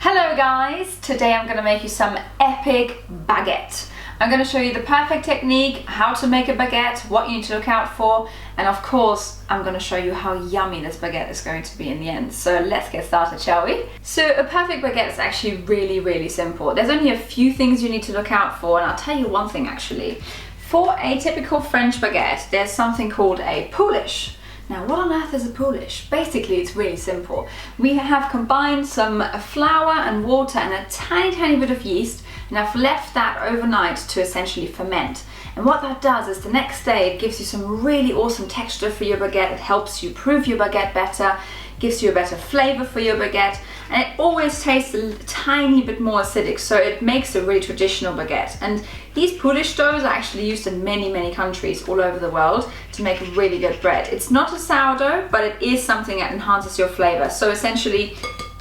Hello guys, today I'm going to make you some epic baguette. I'm going to show you the perfect technique, how to make a baguette, what you need to look out for, and of course I'm going to show you how yummy this baguette is going to be in the end. So let's get started, shall we? So a perfect baguette is actually really simple. There's only a few things you need to look out for, and I'll tell you one thing actually. For a typical French baguette, there's something called a poolish. Now, what on earth is a poolish? Basically, it's really simple. We have combined some flour and water and a tiny bit of yeast, and I've left that overnight to essentially ferment. And what that does is the next day it gives you some really awesome texture for your baguette. It helps you prove your baguette better, gives you a better flavour for your baguette, and it always tastes a tiny bit more acidic, so it makes a really traditional baguette. And these poolish doughs are actually used in many countries all over the world to make really good bread. It's not a sourdough, but it is something that enhances your flavour. So essentially,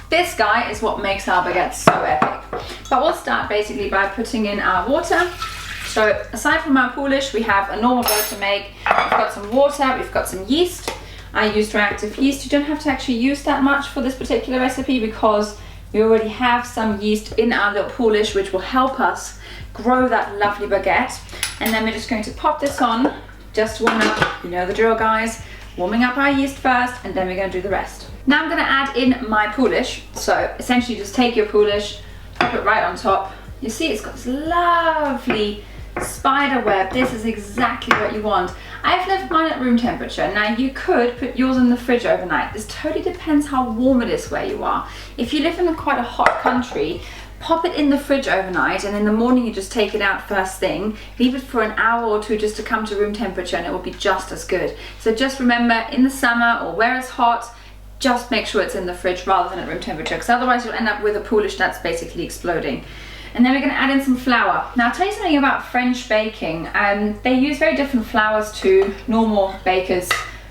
this guy is what makes our baguette so epic. But we'll start basically by putting in our water. So aside from our poolish, we have a normal dough to make. We've got some water, we've got some yeast. I used reactive yeast. You don't have to actually use that much for this particular recipe because we already have some yeast in our little poolish, which will help us grow that lovely baguette. And then we're just going to pop this on, just warm up, you know the drill guys, warming up our yeast first, and then we're going to do the rest. Now I'm going to add in my poolish. So essentially just take your poolish, pop it right on top. You see it's got this lovely spider web. This is exactly what you want. I've left mine at room temperature. Now you could put yours in the fridge overnight. This totally depends how warm it is where you are. If you live in quite a hot country, pop it in the fridge overnight, and in the morning you just take it out first thing. Leave it for an hour or two just to come to room temperature, and it will be just as good. So just remember, in the summer or where it's hot, just make sure it's in the fridge rather than at room temperature, because otherwise you'll end up with a poolish that's basically exploding. And then we're going to add in some flour. Now I'll tell you something about French baking. They use very different flours to normal bakers'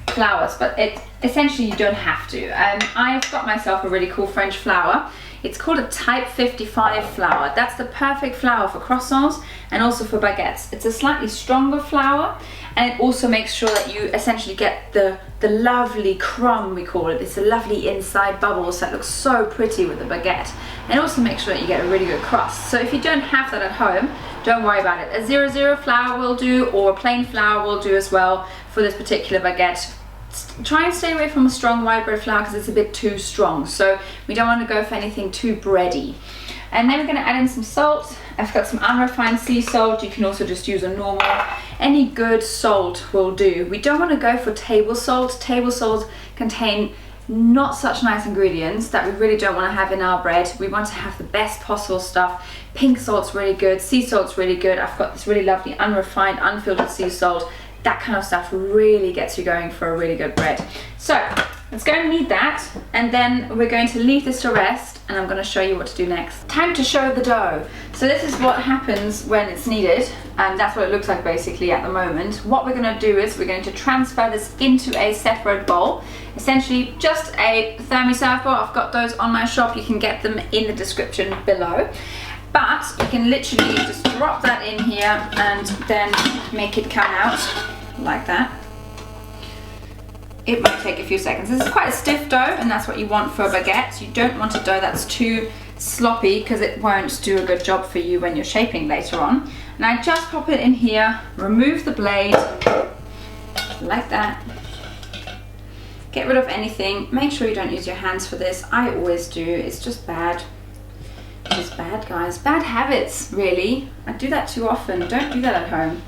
flours, but essentially you don't have to. I've got myself a really cool French flour. It's called a type 55 flour. That's the perfect flour for croissants and also for baguettes. It's a slightly stronger flour, and it also makes sure that you essentially get the lovely crumb, we call it. It's a lovely inside bubbles that looks so pretty with the baguette. And also make sure that you get a really good crust. So if you don't have that at home, don't worry about it. A 00 flour will do, or a plain flour will do as well for this particular baguette. Try and stay away from a strong white bread flour because it's a bit too strong. So we don't want to go for anything too bready. And then we're going to add in some salt. I've got some unrefined sea salt. You can also just use a normal. Any good salt will do. We don't want to go for table salt. Table salt contain not such nice ingredients that we really don't want to have in our bread. We want to have the best possible stuff. Pink salt's really good. Sea salt's really good. I've got this really lovely unrefined, unfiltered sea salt. That kind of stuff really gets you going for a really good bread. So let's go and knead that, and then we're going to leave this to rest, and I'm going to show you what to do next. Time to show the dough. So this is what happens when it's kneaded, and that's what it looks like basically at the moment. What we're going to do is we're going to transfer this into a separate bowl. Essentially just a Thermi Servebowl. I've got those on my shop. You can get them in the description below. But you can literally just drop that in here and then make it come out like that. It might take a few seconds. This is quite a stiff dough, and that's what you want for a baguette. You don't want a dough that's too sloppy because it won't do a good job for you when you're shaping later on. And I just pop it in here, remove the blade, like that. Get rid of anything. Make sure you don't use your hands for this. I always do. It's just bad. It's bad, guys. Bad habits, really. I do that too often. Don't do that at home.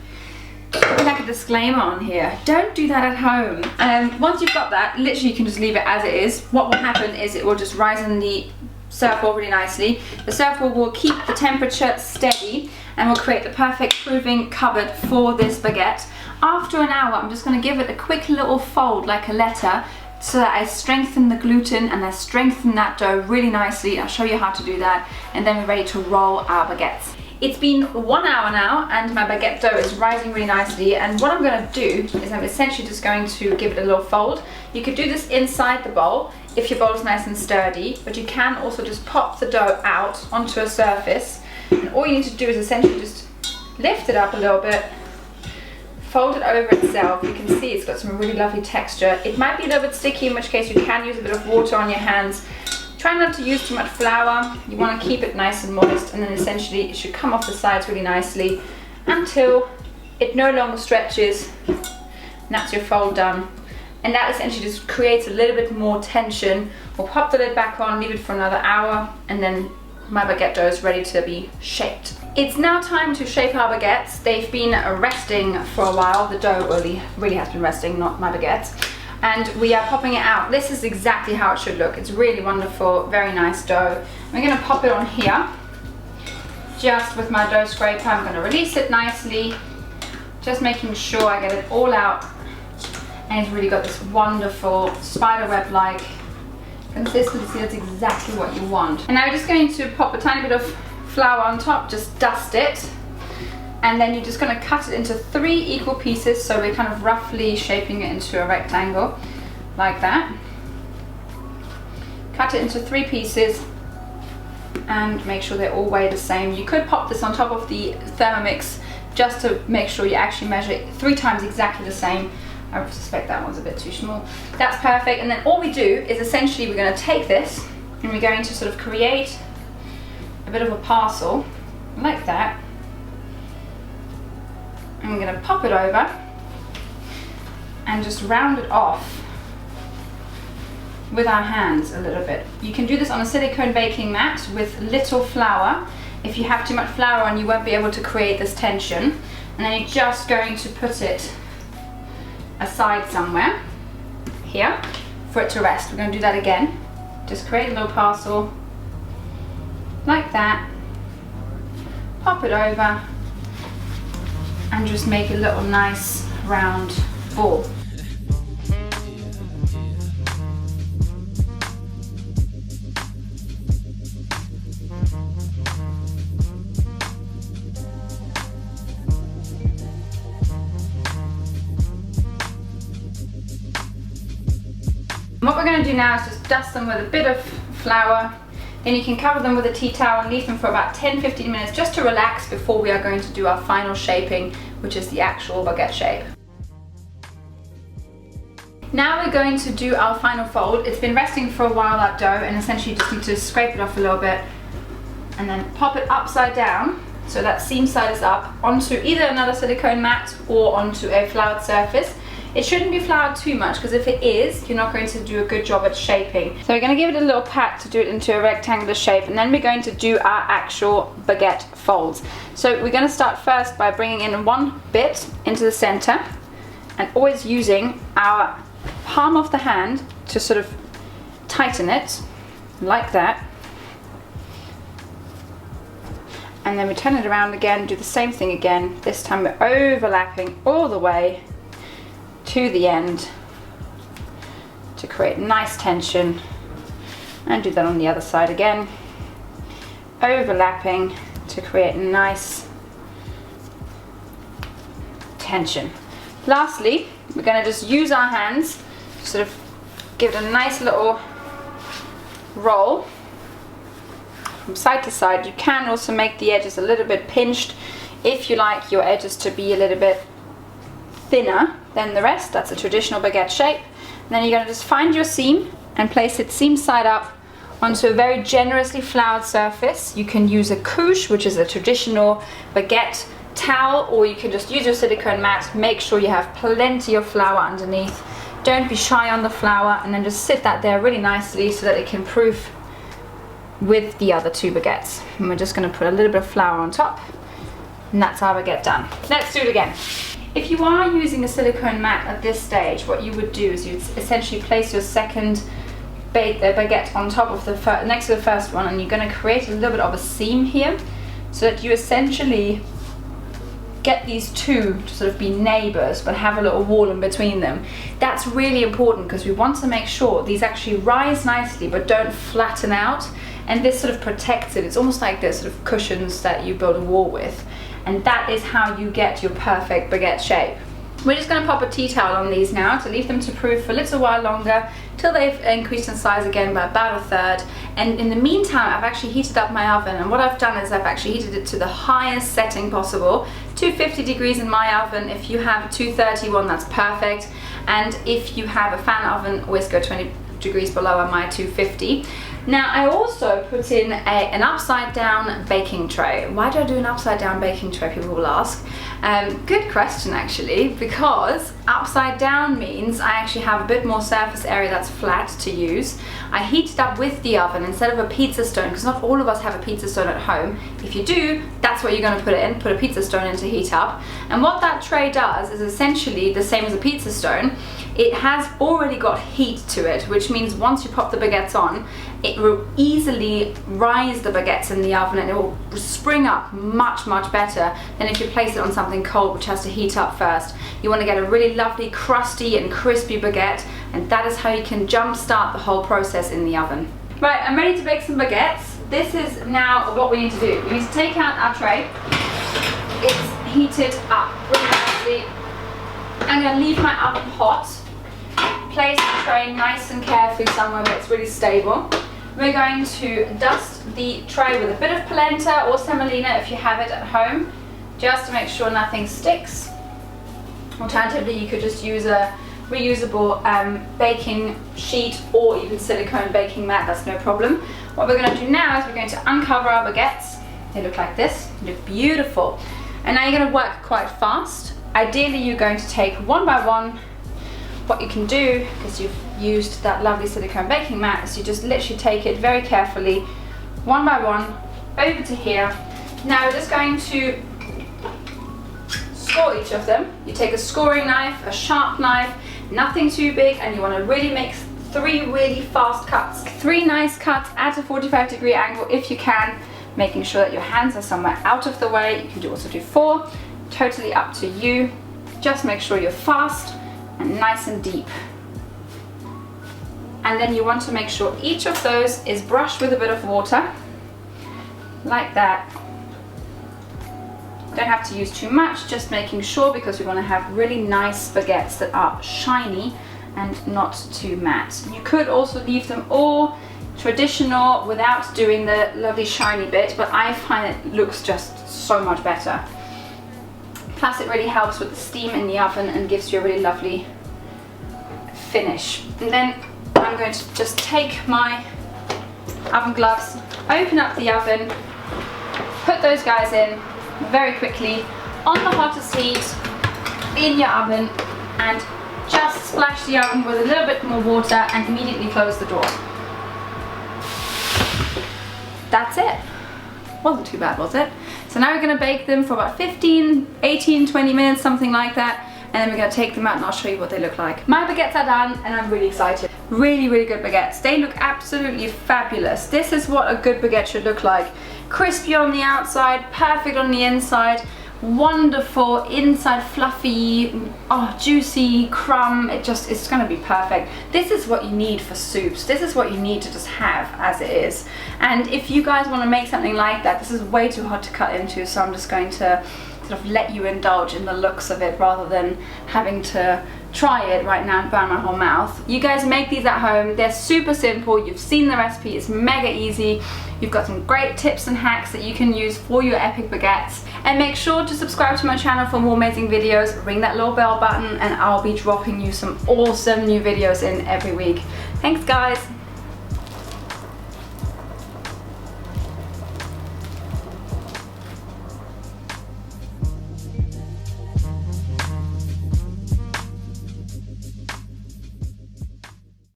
Put like a disclaimer on here. Don't do that at home. Once you've got that, literally you can just leave it as it is. What will happen is it will just rise in the Servebowl really nicely. The Servebowl will keep the temperature steady and will create the perfect proving cupboard for this baguette. After an hour, I'm just going to give it a quick little fold like a letter, so that I strengthen the gluten and I strengthen that dough really nicely. I'll show you how to do that, and then we're ready to roll our baguettes. It's been 1 hour now and my baguette dough is rising really nicely, and what I'm going to do is I'm essentially just going to give it a little fold. You could do this inside the bowl if your bowl is nice and sturdy, but you can also just pop the dough out onto a surface, and all you need to do is essentially just lift it up a little bit, fold it over itself. You can see it's got some really lovely texture. It might be a little bit sticky, in which case you can use a bit of water on your hands, Try not to use too much flour. You want to keep it nice and moist, and then essentially it should come off the sides really nicely until it no longer stretches. And that's your fold done. And that essentially just creates a little bit more tension. We'll pop the lid back on, leave it for another hour, and then my baguette dough is ready to be shaped. It's now time to shape our baguettes. They've been resting for a while. The dough really has been resting, not my baguettes. And we are popping it out. This is exactly how it should look. It's really wonderful, very nice dough. I'm gonna pop it on here, just with my dough scraper. I'm gonna release it nicely, just making sure I get it all out. And it's really got this wonderful spiderweb-like consistency. That's exactly what you want. And now we're just going to pop a tiny bit of flour on top, just dust it. And then you're just going to cut it into 3 equal pieces, so we're kind of roughly shaping it into a rectangle, like that. Cut it into 3 pieces and make sure they all weigh the same. You could pop this on top of the Thermomix just to make sure you actually measure it 3 times exactly the same. I suspect that one's a bit too small. That's perfect. And then all we do is essentially we're going to take this and we're going to sort of create a bit of a parcel like that. And we're going to pop it over and just round it off with our hands a little bit. You can do this on a silicone baking mat with little flour. If you have too much flour on, you won't be able to create this tension. And then you're just going to put it aside somewhere here for it to rest. We're going to do that again. Just create a little parcel like that, pop it over, and just make a little nice round ball. What we're going to do now is just dust them with a bit of flour. Then you can cover them with a tea towel and leave them for about 10-15 minutes just to relax before we are going to do our final shaping, which is the actual baguette shape. Now we're going to do our final fold. It's been resting for a while, that dough, and essentially you just need to scrape it off a little bit and then pop it upside down so that seam side is up onto either another silicone mat or onto a floured surface. It shouldn't be floured too much, because if it is, you're not going to do a good job at shaping. So we're going to give it a little pat to do it into a rectangular shape, and then we're going to do our actual baguette folds. So we're going to start first by bringing in 1 bit into the center, and always using our palm of the hand to sort of tighten it, like that. And then we turn it around again, do the same thing again. This time we're overlapping all the way to the end to create nice tension, and do that on the other side again, overlapping to create nice tension. Lastly, we're going to just use our hands to sort of give it a nice little roll from side to side. You can also make the edges a little bit pinched if you like your edges to be a little bit thinner than the rest. That's a traditional baguette shape. And then you're going to just find your seam and place it seam side up onto a very generously floured surface. You can use a couche, which is a traditional baguette towel, or you can just use your silicone mat. Make sure you have plenty of flour underneath. Don't be shy on the flour, and then just sit that there really nicely so that it can proof with the other 2 baguettes. And we're just going to put a little bit of flour on top, and that's our baguette done. Let's do it again. If you are using a silicone mat at this stage, what you would do is you'd essentially place your second baguette on top of the next to the first one, and you're going to create a little bit of a seam here so that you essentially get these 2 to sort of be neighbors but have a little wall in between them. That's really important because we want to make sure these actually rise nicely but don't flatten out, and this sort of protects it. It's almost like the sort of cushions that you build a wall with. And that is how you get your perfect baguette shape. We're just going to pop a tea towel on these now to leave them to proof for a little while longer till they've increased in size again by about 1/3. And in the meantime, I've actually heated up my oven, and what I've done is I've actually heated it to the highest setting possible, 250 degrees in my oven. If you have a 231, that's perfect. And if you have a fan oven, always go 20 degrees below on my 250. Now I also put in an upside down baking tray. Why do I do an upside down baking tray, people will ask? Good question actually, because upside down means I actually have a bit more surface area that's flat to use. I heat it up with the oven instead of a pizza stone, because not all of us have a pizza stone at home. If you do, that's what you're going to put it in, put a pizza stone in to heat up. And what that tray does is essentially the same as a pizza stone. It has already got heat to it, which means once you pop the baguettes on, it will easily rise the baguettes in the oven and it will spring up much better than if you place it on something cold which has to heat up first. You want to get a really lovely crusty and crispy baguette, and that is how you can jumpstart the whole process in the oven. Right, I'm ready to bake some baguettes. This is now what we need to do. We need to take out our tray. It's heated up really nicely. I'm going to leave my oven hot. Place the tray nice and carefully somewhere where it's really stable. We're going to dust the tray with a bit of polenta or semolina if you have it at home, just to make sure nothing sticks. Alternatively, you could just use a reusable baking sheet or even silicone baking mat, that's no problem. What we're going to do now is we're going to uncover our baguettes. They look like this, they look beautiful. And now you're going to work quite fast. Ideally, you're going to take one by one. What you can do, because you've used that lovely silicone baking mat, is you just literally take it very carefully, one by one, over to here. Now we're just going to score each of them. You take a scoring knife, a sharp knife, nothing too big, and you want to really make 3 really fast cuts. 3 nice cuts at a 45-degree angle if you can, making sure that your hands are somewhere out of the way. You can also do 4, totally up to you. Just make sure you're fast and nice and deep. And then you want to make sure each of those is brushed with a bit of water, like that. Don't have to use too much, just making sure, because we want to have really nice baguettes that are shiny and not too matte. You could also leave them all traditional without doing the lovely shiny bit, but I find it looks just so much better. Plus it really helps with the steam in the oven and gives you a really lovely finish. And then I'm going to just take my oven gloves, open up the oven, put those guys in very quickly on the hottest heat in your oven, and just splash the oven with a little bit more water and immediately close the door. That's it. Wasn't too bad, was it? So now we're going to bake them for about 15, 18, 20 minutes, something like that. And then we're going to take them out and I'll show you what they look like. My baguettes are done and I'm really excited. Really good baguettes. They look absolutely fabulous. This is what a good baguette should look like. Crispy on the outside, perfect on the inside. Wonderful inside, fluffy, juicy crumb. It's going to be perfect. This is what you need for soups. This is what you need to just have as it is. And if you guys want to make something like that, this is way too hard to cut into, so I'm just going to sort of let you indulge in the looks of it rather than having to try it right now and burn my whole mouth. You guys make these at home. They're super simple. You've seen the recipe. It's mega easy. You've got some great tips and hacks that you can use for your epic baguettes. And make sure to subscribe to my channel for more amazing videos. Ring that little bell button and I'll be dropping you some awesome new videos in every week. Thanks guys.